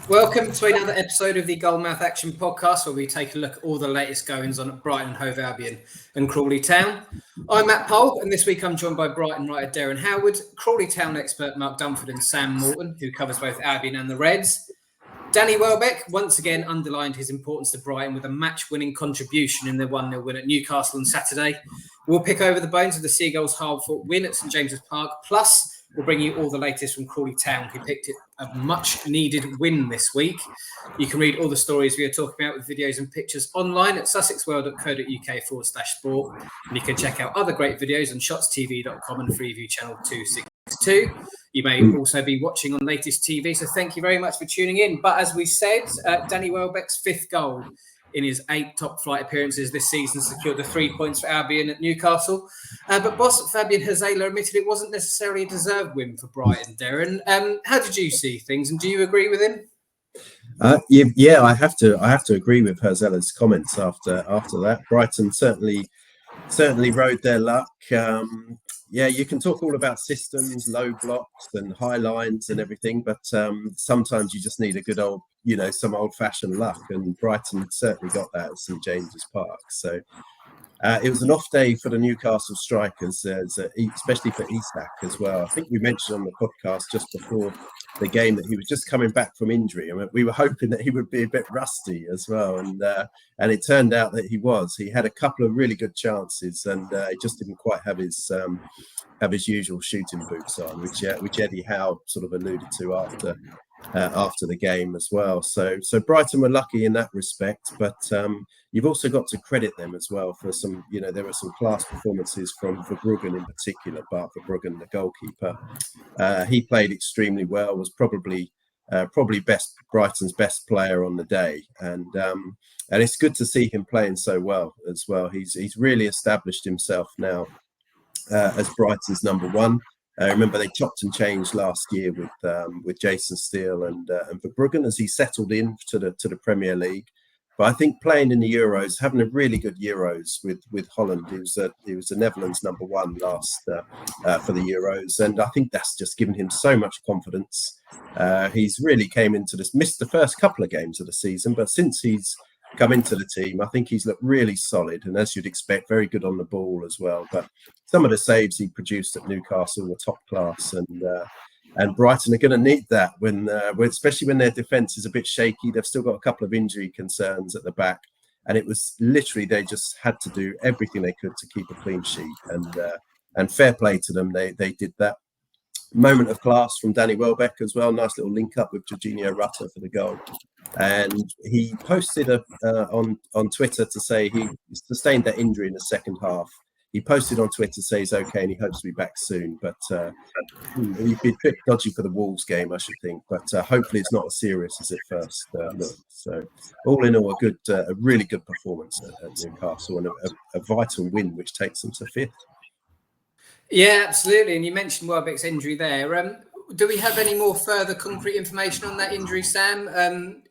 Welcome to another episode of the Gull Mouth Action podcast, where we take a look at all the latest goings on at Brighton and Hove Albion and Crawley Town. I'm Matt Polk, and this week I'm joined by Brighton writer Derren Howard, Crawley Town expert Mark Dunford, and Sam Morton, who covers both Albion and the Reds. Danny Welbeck once again underlined his importance to Brighton with a match-winning contribution in their 1-0 win at Newcastle on Saturday. We'll pick over the bones of the Seagulls' hard-fought win at St James's Park, plus we'll bring you all the latest from Crawley Town, who picked it a much-needed win this week. You can read all the stories we are talking about with videos and pictures online at sussexworld.co.uk/sport. And you can check out other great videos on shotstv.com and Freeview Channel 262. You may also be watching on latest TV, so thank you very much for tuning in. But as we said, Danny Welbeck's fifth goal in his 8 top-flight appearances this season secured the 3 points for Albion at Newcastle. But boss Fabian Hazela admitted it wasn't necessarily a deserved win for Brighton, Derren. How did you see things, and do you agree with him? Yeah, I have to agree with Hazela's comments after that. Brighton certainly rode their luck. Yeah, you can talk all about systems, low blocks and high lines and everything, but sometimes you just need a good old, some old-fashioned luck, and Brighton certainly got that at St James's Park. So it was an off day for the Newcastle strikers, especially for Isak as well. I think we mentioned on the podcast just before the game that he was just coming back from injury. I mean, we were hoping that he would be a bit rusty as well, and it turned out that he was. He had a couple of really good chances, and he just didn't quite have his usual shooting boots on, which Eddie Howe sort of alluded to after the game as well. So Brighton were lucky in that respect, but you've also got to credit them as well for some, there were some class performances from Verbruggen in particular. Bart Verbruggen, the goalkeeper, he played extremely well, was probably Brighton's best player on the day, and it's good to see him playing so well as well. He's really established himself now as Brighton's number one. Remember, they chopped and changed last year with Jason Steele and Verbruggen as he settled in to the Premier League. But I think playing in the Euros, having a really good Euros with Holland, he was the Netherlands number one last for the Euros, and I think that's just given him so much confidence. He's really came into this, missed the first couple of games of the season, but since he's come into the team, I think he's looked really solid, and as you'd expect, very good on the ball as well. But some of the saves he produced at Newcastle were top class, and Brighton are going to need that when especially when their defence is a bit shaky. They've still got a couple of injury concerns at the back, and it was literally they just had to do everything they could to keep a clean sheet, and fair play to them, they did that. Moment of class from Danny Welbeck as well. Nice little link up with Jorginho Rutter for the goal. And he posted on Twitter to say he sustained that injury in the second half. He posted on Twitter to say he's okay and he hopes to be back soon. But he'd be a bit dodgy for the Wolves game, I should think. But hopefully it's not as serious as it first looked. So all in all, a really good performance at Newcastle, and a vital win which takes them to 5th. Yeah, absolutely. And you mentioned Welbeck's injury there. Do we have any more further concrete information on that injury, Sam?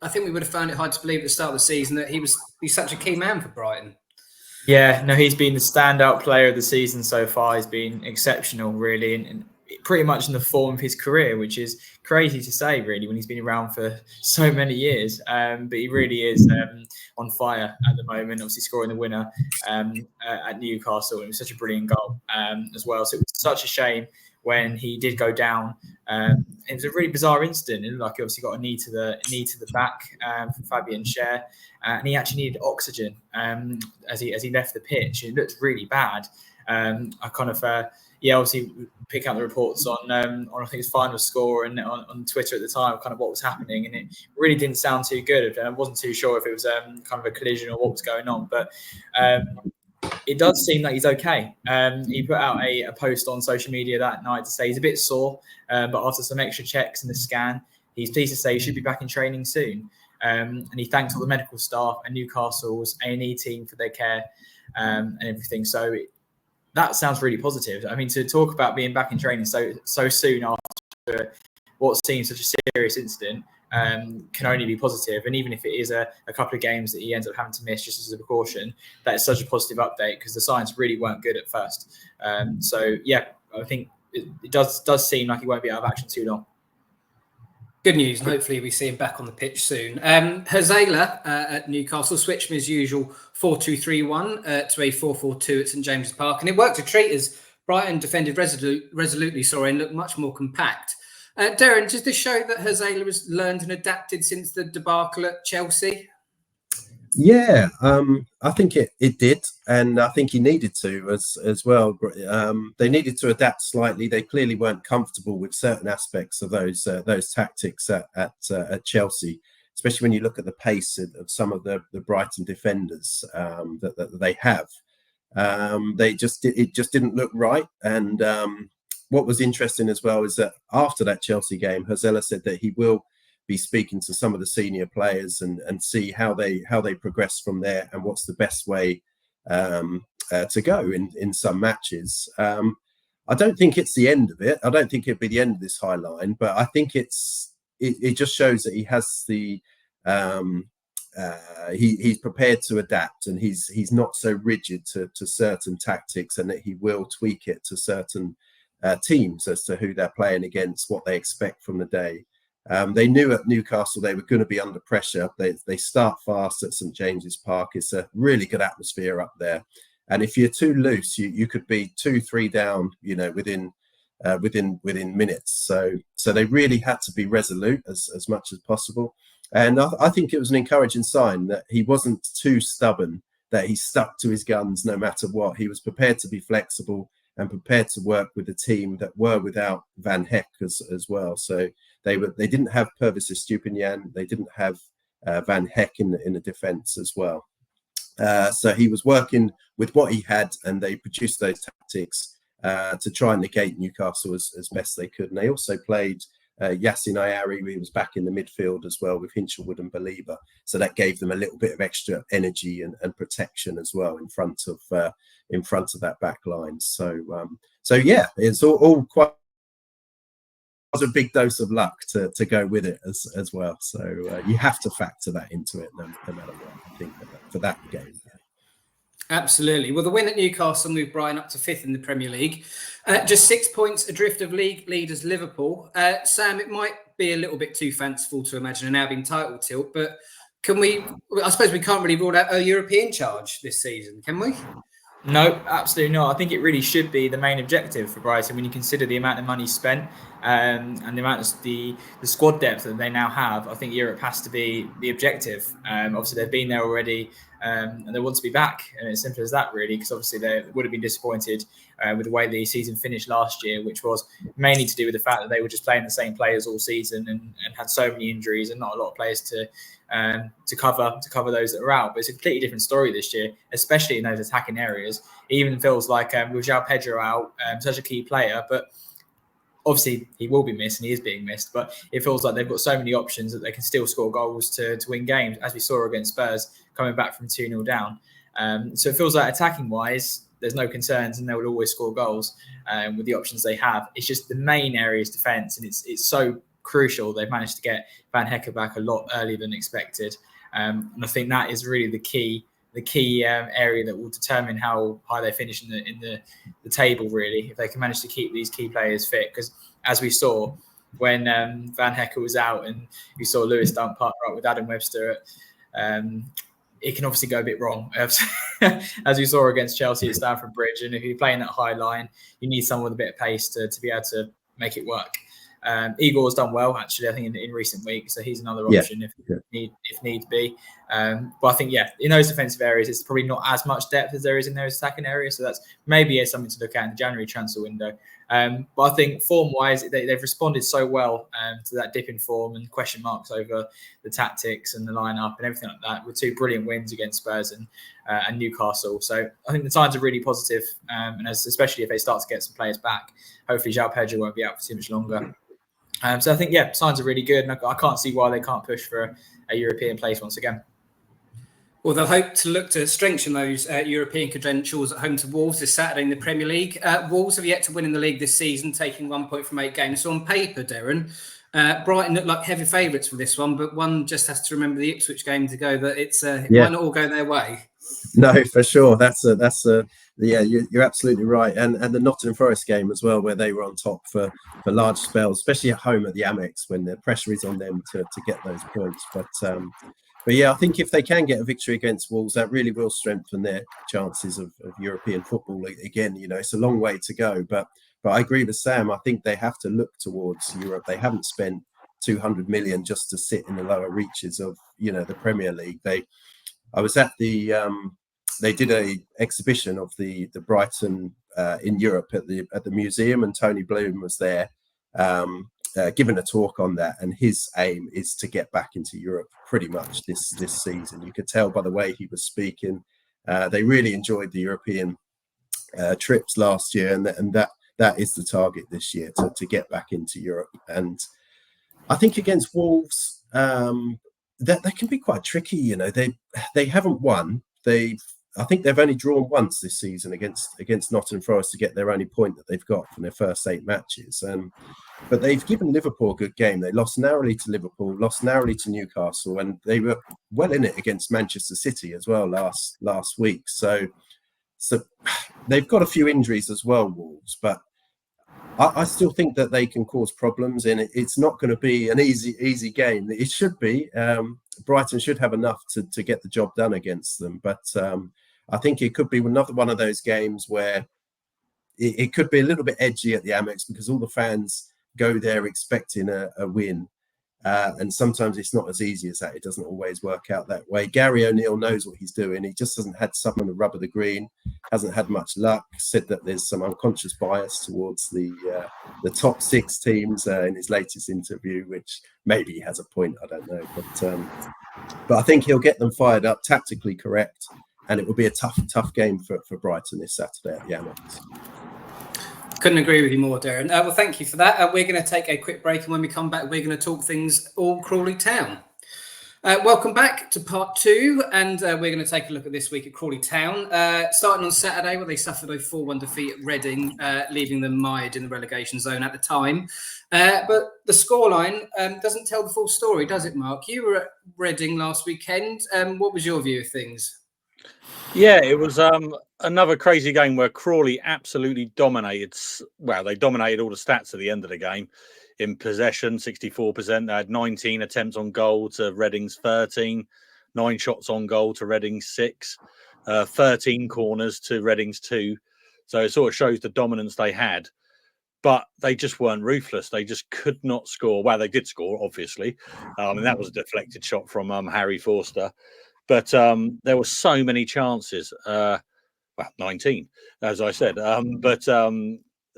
I think we would have found it hard to believe at the start of the season that he's such a key man for Brighton. Yeah, no, he's been the standout player of the season so far. He's been exceptional, really, and pretty much in the form of his career, which is crazy to say, really, when he's been around for so many years. But he really is on fire at the moment, obviously scoring the winner at Newcastle. It was such a brilliant goal as well. So it was such a shame when he did go down. It was a really bizarre incident. It looked like he obviously got a knee to the back from Fabian Schär, and he actually needed oxygen as he left the pitch. It looked really bad. I kind of obviously pick out the reports on I think his final score and on Twitter at the time, kind of what was happening, and it really didn't sound too good. And I wasn't too sure if it was kind of a collision or what was going on, but it does seem like he's okay. He put out a post on social media that night to say he's a bit sore, but after some extra checks and the scan, he's pleased to say he should be back in training soon. And he thanks all the medical staff and Newcastle's A&E team for their care and everything. So that sounds really positive. I mean, to talk about being back in training so soon after what seems such a serious incident can only be positive. And even if it is a couple of games that he ends up having to miss just as a precaution, that is such a positive update because the signs really weren't good at first. So yeah, I think it does seem like he won't be out of action too long. Good news, and hopefully we see him back on the pitch soon. Hazela at Newcastle switched from his usual 4-2-3-1 to a 4-4-2 at St James's Park, and it worked a treat as Brighton defended resolutely, and looked much more compact. Derren, does this show that Hazela has learned and adapted since the debacle at Chelsea? Yeah, I think it did, and I think he needed to as well. They needed to adapt slightly. They clearly weren't comfortable with certain aspects of those tactics at Chelsea, especially when you look at the pace of some of the Brighton defenders that they have. It just didn't look right. And what was interesting as well is that after that Chelsea game, Hazela said that he will be speaking to some of the senior players and see how they progress from there and what's the best way to go in some matches. I don't think it's the end of it. I don't think it'd be the end of this high line, but I think it just shows that he has the he's prepared to adapt, and he's not so rigid to certain tactics, and that he will tweak it to certain teams as to who they're playing against, what they expect from the day. They knew at Newcastle they were going to be under pressure. They start fast at St James's Park. It's a really good atmosphere up there, and if you're too loose, you could be 2-3 down, within minutes. So they really had to be resolute as much as possible, and I think it was an encouraging sign that he wasn't too stubborn, that he stuck to his guns no matter what. He was prepared to be flexible and prepared to work with a team that were without Van Heck as well. So they didn't have Purvis Estupiñán, they didn't have Van Heck in the defence as well. So he was working with what he had, and they produced those tactics to try and negate Newcastle as best they could. And they also played Yassin Ayari, who was back in the midfield as well with Hinchelwood and Belieber. So that gave them a little bit of extra energy and protection as well in front of that back line. So yeah, it's all quite a big dose of luck to go with it as well. So you have to factor that into it no matter what, I think, for that game. Absolutely. Well, the win at Newcastle moved Brighton up to 5th in the Premier League. Just 6 points adrift of league leaders Liverpool. Sam, it might be a little bit too fanciful to imagine an Albion title tilt, but I suppose we can't really rule out a European charge this season, can we? No, absolutely not. I think it really should be the main objective for Brighton when you consider the amount of money spent and the amount of the squad depth that they now have. I think Europe has to be the objective. Obviously, they've been there already and they want to be back. And it's simple as that, really, because obviously they would have been disappointed with the way the season finished last year, which was mainly to do with the fact that they were just playing the same players all season and had so many injuries and not a lot of players to cover those that are out. But it's a completely different story this year, especially in those attacking areas. It even feels like with João Pedro out, such a key player, but obviously he will be missed and he is being missed, but it feels like they've got so many options that they can still score goals to win games, as we saw against Spurs coming back from 2-0 down. So it feels like attacking wise, there's no concerns and they will always score goals with the options they have. It's just the main area is defence, and it's so crucial. They've managed to get Van Heck back a lot earlier than expected, and I think that is really the key area that will determine how high they finish in the table, really, if they can manage to keep these key players fit. Because as we saw when Van Heck was out and we saw Lewis Dunk partner up with Adam Webster, it can obviously go a bit wrong, as we saw against Chelsea at Stamford Bridge. And if you're playing that high line, you need someone with a bit of pace to be able to make it work. Igor's done well, actually, I think, in recent weeks, so he's another option if need be. But I think, in those defensive areas, it's probably not as much depth as there is in those attacking areas, so that's maybe something to look at in the January transfer window. But I think form-wise, they've responded so well to that dip in form and question marks over the tactics and the lineup and everything like that, with 2 brilliant wins against Spurs and Newcastle. So I think the signs are really positive, and especially if they start to get some players back. Hopefully, João Pedro won't be out for too much longer. So I think, signs are really good, and I can't see why they can't push for a European place once again. Well, they'll hope to look to strengthen those European credentials at home to Wolves this Saturday in the Premier League. Wolves have yet to win in the league this season, taking 1 point from 8 games. So on paper, Derren, Brighton look like heavy favourites for this one, but one just has to remember the Ipswich game to go that it's might not all go their way. No, for sure. Yeah, you're absolutely right. And the Nottingham Forest game as well, where they were on top for large spells, especially at home at the Amex when the pressure is on them to get those points. But yeah, I think if they can get a victory against Wolves, that really will strengthen their chances of European football again. It's a long way to go, but I agree with Sam. I think they have to look towards Europe. They haven't spent 200 million just to sit in the lower reaches of the Premier League. I was at the they did a exhibition of the Brighton in Europe at the museum, and Tony Bloom was there giving a talk on that, and his aim is to get back into Europe pretty much this season. You could tell by the way he was speaking. They really enjoyed the European trips last year, and that is the target this year, to get back into Europe. And I think against Wolves, that can be quite tricky. They haven't won. I think they've only drawn once this season against Nottingham Forest to get their only point that they've got from their first 8 matches. But they've given Liverpool a good game. They lost narrowly to Liverpool, lost narrowly to Newcastle, and they were well in it against Manchester City as well last week. So they've got a few injuries as well, Wolves, but I still think that they can cause problems, and it's not going to be an easy game. It should be. Brighton should have enough to get the job done against them, but I think it could be another one of those games where it could be a little bit edgy at the Amex, because all the fans go there expecting a win, and sometimes it's not as easy as that. It doesn't always work out that way. Gary O'Neill knows what he's doing. He just hasn't had someone to rub of the green, hasn't had much luck. Said that there's some unconscious bias towards the top 6 teams in his latest interview, which maybe he has a point, I don't know, but I think he'll get them fired up, tactically correct, and it will be a tough game for Brighton this Saturday at the Amex. Couldn't agree with you more, Derren. Well, thank you for that. We're going to take a quick break, and when we come back, we're going to talk things all Crawley Town. Welcome back to part 2, and we're going to take a look at this week at Crawley Town. Starting on Saturday, where they suffered a 4-1 defeat at Reading, leaving them mired in the relegation zone at the time. But the scoreline doesn't tell the full story, does it, Mark? You were at Reading last weekend. What was your view of things? Yeah, it was another crazy game where Crawley absolutely dominated. Well, they dominated all the stats at the end of the game. In possession, 64%. They had 19 attempts on goal to Reading's 13, 9 shots on goal to Reading's 6, 13 corners to Reading's 2. So it sort of shows the dominance they had. But they just weren't ruthless. They just could not score. Well, they did score, obviously. And that was a deflected shot from Harry Forster. But there were so many chances. 19, as I said. But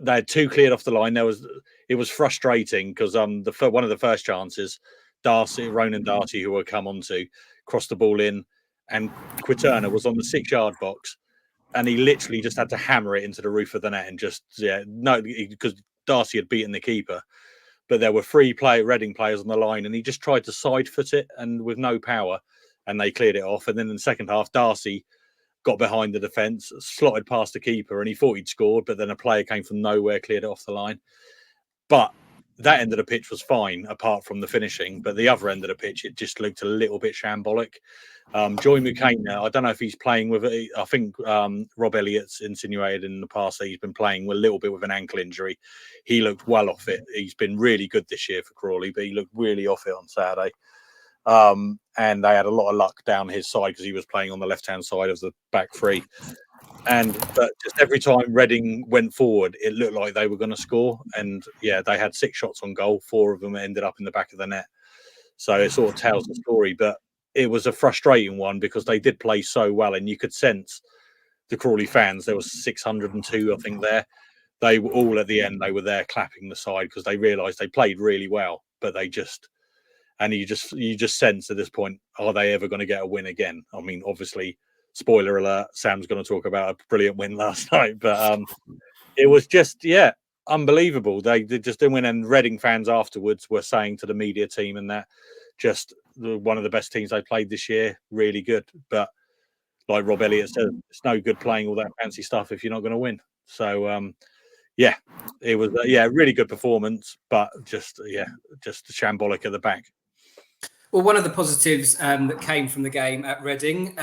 they had 2 cleared off the line. It was frustrating because one of the first chances, Ronan Darcy, who we'll come on to, crossed the ball in, and Quiterna was on the 6-yard box, and he literally just had to hammer it into the roof of the net, and because Darcy had beaten the keeper. But there were 3 Reading players on the line, and he just tried to side foot it, and with no power, and they cleared it off. And then in the second half, Darcy got behind the defence, slotted past the keeper, and he thought he'd scored, but then a player came from nowhere, cleared it off the line. But that end of the pitch was fine, apart from the finishing. But the other end of the pitch, it just looked a little bit shambolic. Joy Mukana, I don't know if he's playing with it. I think Rob Elliott's insinuated in the past that he's been playing a little bit with an ankle injury. He looked well off it. He's been really good this year for Crawley, but he looked really off it on Saturday. And they had a lot of luck down his side because he was playing on the left-hand side of the back 3. But just every time Reading went forward, it looked like they were going to score. And yeah, they had 6 shots on goal. 4 of them ended up in the back of the net. So it sort of tells the story. But it was a frustrating one because they did play so well, and you could sense the Crawley fans. There was 602, I think, there. They were all at the end. They were there clapping the side because they realised they played really well, but they just. And you just sense at this point, are they ever going to get a win again? I mean, obviously, spoiler alert, Sam's going to talk about a brilliant win last night. But it was just, unbelievable. They just didn't win. And Reading fans afterwards were saying to the media team and that, just one of the best teams they played this year, really good. But like Rob Elliott said, it's no good playing all that fancy stuff if you're not going to win. So, it was, really good performance, but just shambolic at the back. Well, one of the positives that came from the game at Reading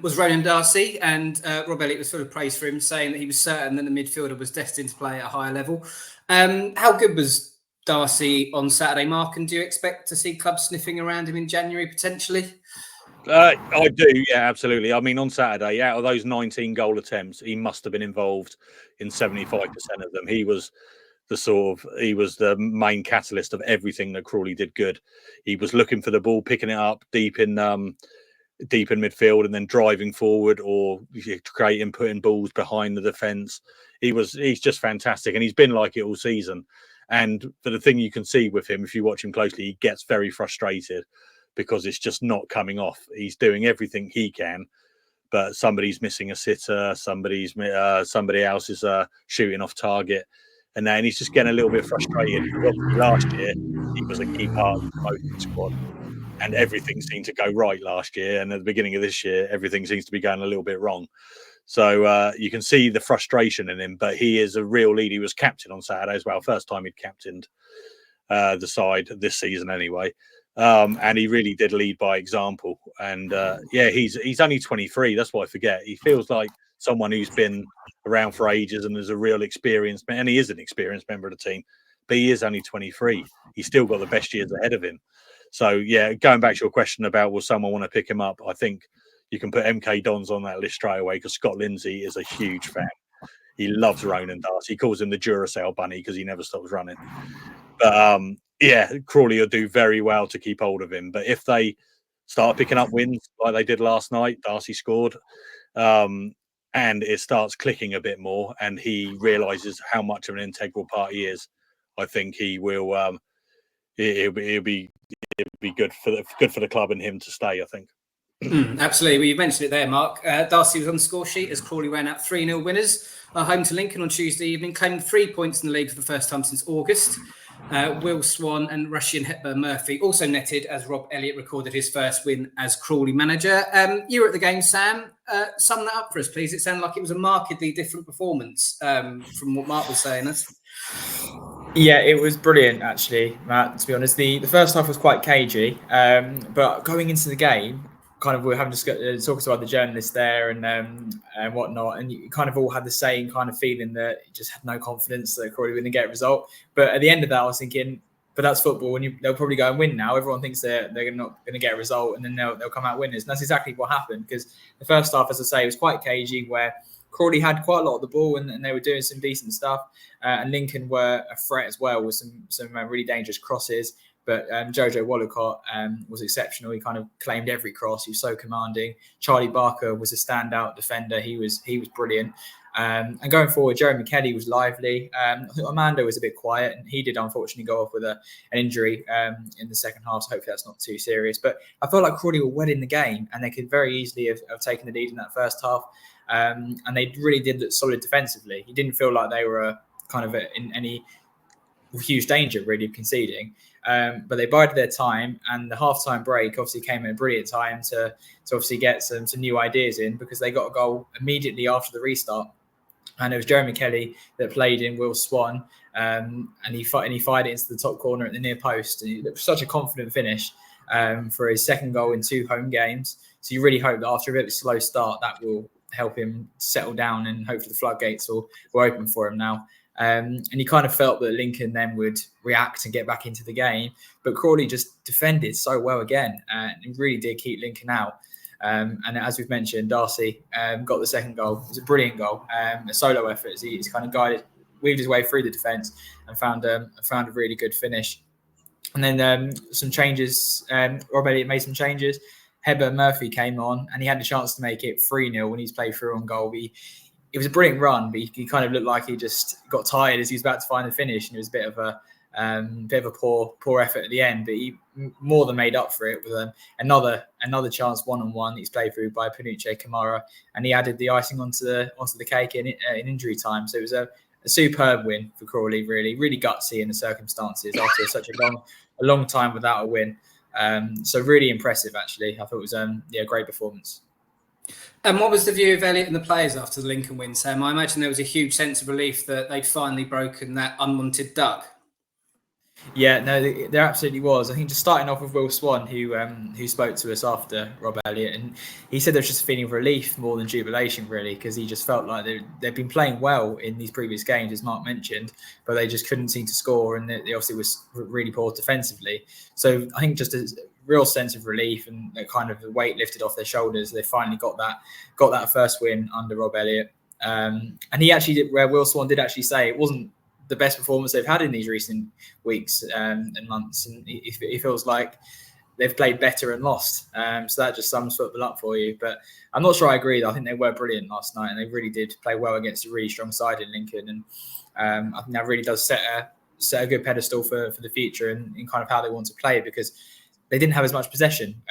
was Ronan Darcy, and Rob Elliott was full of praise for him, saying that he was certain that the midfielder was destined to play at a higher level. How good was Darcy on Saturday, Mark? And do you expect to see clubs sniffing around him in January potentially? I do, yeah, absolutely. I mean, on Saturday, out of those 19 goal attempts, he must have been involved in 75% of them. He was the main catalyst of everything that Crawley did good. He was looking for the ball, picking it up deep in midfield, and then driving forward or putting balls behind the defence. He's just fantastic, and he's been like it all season. And for the thing you can see with him, if you watch him closely, he gets very frustrated because it's just not coming off. He's doing everything he can, but somebody's missing a sitter, somebody else is shooting off target, and then he's just getting a little bit frustrated. Last year, he was a key part of the promotion squad, and everything seemed to go right last year. And at the beginning of this year, everything seems to be going a little bit wrong. So you can see the frustration in him, but he is a real leader. He was captain on Saturday as well. First time he'd captained the side this season anyway. And he really did lead by example. And he's only 23. That's what I forget. He feels like someone who's been around for ages and is a real experienced man. And he is an experienced member of the team, but he is only 23. He's still got the best years ahead of him. So, yeah, going back to your question about will someone want to pick him up, I think you can put MK Dons on that list straight away because Scott Lindsay is a huge fan. He loves Ronan Darcy. He calls him the Duracell bunny because he never stops running. But, Crawley will do very well to keep hold of him. But if they start picking up wins like they did last night, Darcy scored, and it starts clicking a bit more and he realises how much of an integral part he is, I think he will it'll be good for the club and him to stay, I think. Absolutely. Well, you mentioned it there, Mark. Darcy was on the score sheet as Crawley ran out 3-0 winners home to Lincoln on Tuesday evening, claiming 3 points in the league for the first time since August. Will Swan and Russian Hepburn Murphy also netted as Rob Elliott recorded his first win as Crawley manager. You were at the game, Sam. Sum that up for us, please. It sounded like it was a markedly different performance from what Mark was saying. Yeah, it was brilliant, actually, Matt, to be honest. The first half was quite cagey, but going into the game, kind of we were having talking to other journalists there and whatnot, and you kind of all had the same kind of feeling that you just had no confidence that Crawley were going to get a result. But at the end of that, I was thinking, but that's football, and they'll probably go and win now. Everyone thinks they're not going to get a result, and then they'll come out winners. And that's exactly what happened, because the first half, as I say, was quite cagey, where Crawley had quite a lot of the ball and they were doing some decent stuff. And Lincoln were a threat as well with some really dangerous crosses. But Jojo Wallacott was exceptional. He kind of claimed every cross. He was so commanding. Charlie Barker was a standout defender. He was brilliant. And going forward, Jeremy Kelly was lively. I think Armando was a bit quiet, and he did unfortunately go off with an injury in the second half. So hopefully that's not too serious. But I felt like Crawley were well in the game, and they could very easily have taken the lead in that first half. And they really did look solid defensively. He didn't feel like they were kind of in any huge danger really of conceding. But they bided their time, and the halftime break obviously came at a brilliant time to obviously get some new ideas in, because they got a goal immediately after the restart. And it was Jeremy Kelly that played in Will Swan, and he fired it into the top corner at the near post. And it was such a confident finish for his second goal in 2 home games. So you really hope that after a bit of a slow start, that will help him settle down, and hopefully the floodgates will open for him now. And he kind of felt that Lincoln then would react and get back into the game. But Crawley just defended so well again, and really did keep Lincoln out. And as we've mentioned, Darcy got the second goal. It was a brilliant goal, a solo effort. He's kind of weaved his way through the defence and found a really good finish. And then some changes. Rob Elliott made some changes. Hepburn Murphy came on, and he had the chance to make it 3-0 when he's played through on goal. It was a brilliant run, but he kind of looked like he just got tired as he was about to find the finish, and it was a bit of a poor effort at the end. But he more than made up for it with another chance 1-on-1. He's played through by Panuche Kamara, and he added the icing onto the cake in injury time. So it was a superb win for Crawley. Really gutsy in the circumstances after such a long time without a win. So really impressive, actually. I thought it was a great performance. And what was the view of Elliott and the players after the Lincoln win, Sam? I imagine there was a huge sense of relief that they'd finally broken that unwanted duck. Yeah, no, there absolutely was. I think just starting off with Will Swan, who spoke to us after Rob Elliott, and he said there was just a feeling of relief more than jubilation, really, because he just felt like they'd been playing well in these previous games, as Mark mentioned, but they just couldn't seem to score, and they obviously was really poor defensively. So I think just a real sense of relief and kind of the weight lifted off their shoulders. They finally got that first win under Rob Elliott, and he actually did, where Will Swan did actually say it wasn't the best performance they've had in these recent weeks and months, and it feels like they've played better and lost. So that just sums football up for you. But I'm not sure I agree. I think they were brilliant last night, and they really did play well against a really strong side in Lincoln. And I think that really does set a good pedestal for the future and in kind of how they want to play, because they didn't have as much possession,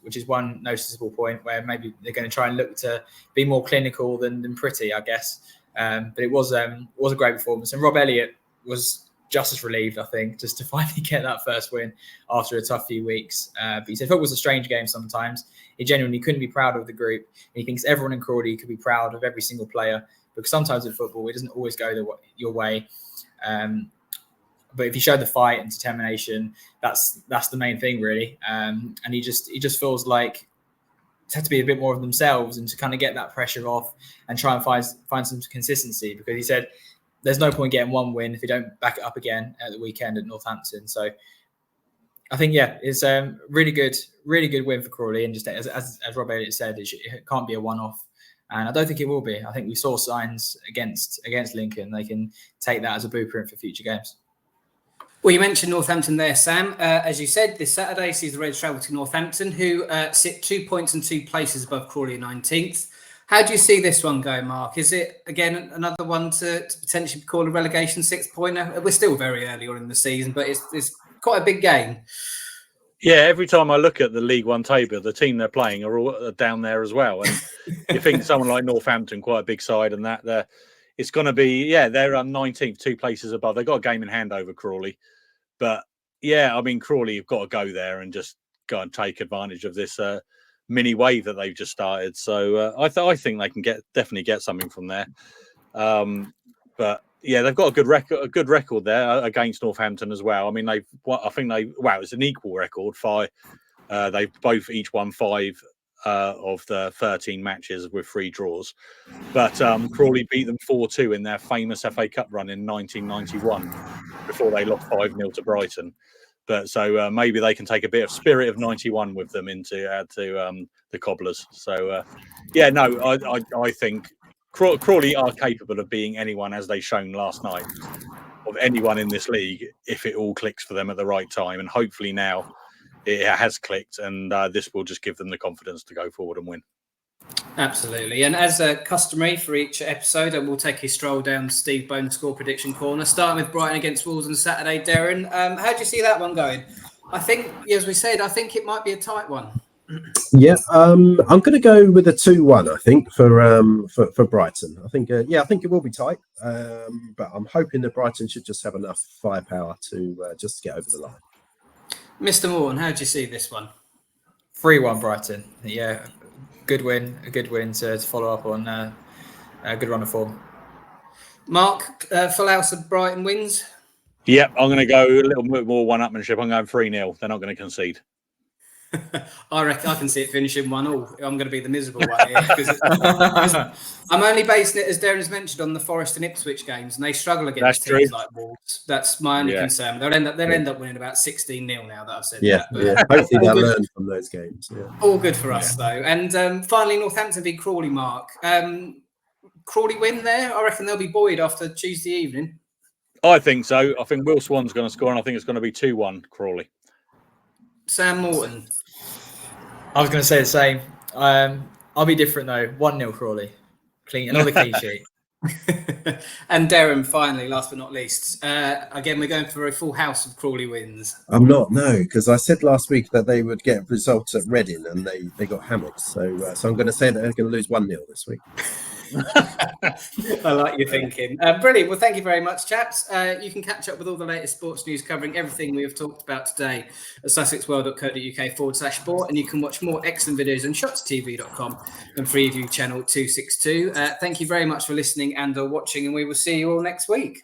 which is one noticeable point where maybe they're going to try and look to be more clinical than pretty, I guess. But it was a great performance, and Rob Elliott was just as relieved, I think, just to finally get that first win after a tough few weeks. But he said it was a strange game sometimes. He genuinely couldn't be proud of the group. And he thinks everyone in Crawley could be proud of every single player, because sometimes in football it doesn't always go your way. But if you show the fight and determination, that's the main thing, really. And he just feels like it's had to be a bit more of themselves and to kind of get that pressure off and try and find some consistency, because he said there's no point getting one win if you don't back it up again at the weekend at Northampton. So I think, it's a really good win for Crawley. And just as Rob Elliott said, it can't be a one-off. And I don't think it will be. I think we saw signs against Lincoln. They can take that as a blueprint for future games. Well, you mentioned Northampton there, Sam. As you said, this Saturday sees the Reds travel to Northampton, who sit 2 points and 2 places above Crawley 19th. How do you see this one go, Mark? Is it, again, another one to potentially call a relegation 6-pointer? We're still very early on in the season, but it's quite a big game. Yeah, every time I look at the League One table, the team they're playing are all down there as well. And you think someone like Northampton, quite a big side, and that it's going to be, they're on 19th, 2 places above. They've got a game in hand over Crawley. But, Crawley, you've got to go there and just go and take advantage of this mini wave that they've just started. So I think they can definitely get something from there. But they've got a good record there against Northampton as well. I mean, it's an equal record. They've both each won 5 of the 13 matches with 3 draws. But Crawley beat them 4-2 in their famous FA Cup run in 1991 before they lost 5-0 to Brighton. But so maybe they can take a bit of spirit of 91 with them to add to the Cobblers. So, I think Crawley are capable of being anyone, as they shown last night, of anyone in this league, if it all clicks for them at the right time. And hopefully now it has clicked, and this will just give them the confidence to go forward and win. Absolutely. And as customary for each episode, we'll take a stroll down Steve Bone's score prediction corner, starting with Brighton against Wolves on Saturday. Derren, how do you see that one going? I think, as we said, I think it might be a tight one. Yeah, I'm going to go with a 2-1. I think for Brighton. I think it will be tight. But I'm hoping that Brighton should just have enough firepower to just get over the line. Mr. Morton, how do you see this one? 3-1 Brighton. Yeah, a good win to follow up on a good run of form. Mark, full house of Brighton wins? Yep, I'm going to go a little bit more one-upmanship. I'm going 3-0. They're not going to concede. I reckon I can see it finishing 1-1. I'm going to be the miserable one here because I'm only basing it, as Derren has mentioned, on the Forest and Ipswich games, and they struggle against teams like Wolves. That's my only concern. They'll end up winning about 16-0 now that I've said that. But hopefully they'll learn from those games. Yeah. All good for us though. And finally, Northampton v Crawley. Mark, Crawley win there. I reckon they'll be buoyed after Tuesday evening. I think so. I think Will Swan's going to score, and I think it's going to be 2-1 Crawley. Sam Morton. I was going to say the same. I'll be different though. 1-0 Crawley. Another clean sheet. And Derren, finally, last but not least. Again, we're going for a full house of Crawley wins. I'm not, no, because I said last week that they would get results at Reading and they got hammered. So I'm going to say that they're going to lose 1-0 this week. I like your thinking. Brilliant. Well, thank you very much, chaps. You can catch up with all the latest sports news covering everything we have talked about today at sussexworld.co.uk/sport, and you can watch more excellent videos on shotstv.com and Freeview channel 262. Thank you very much for listening and watching, and we will see you all next week.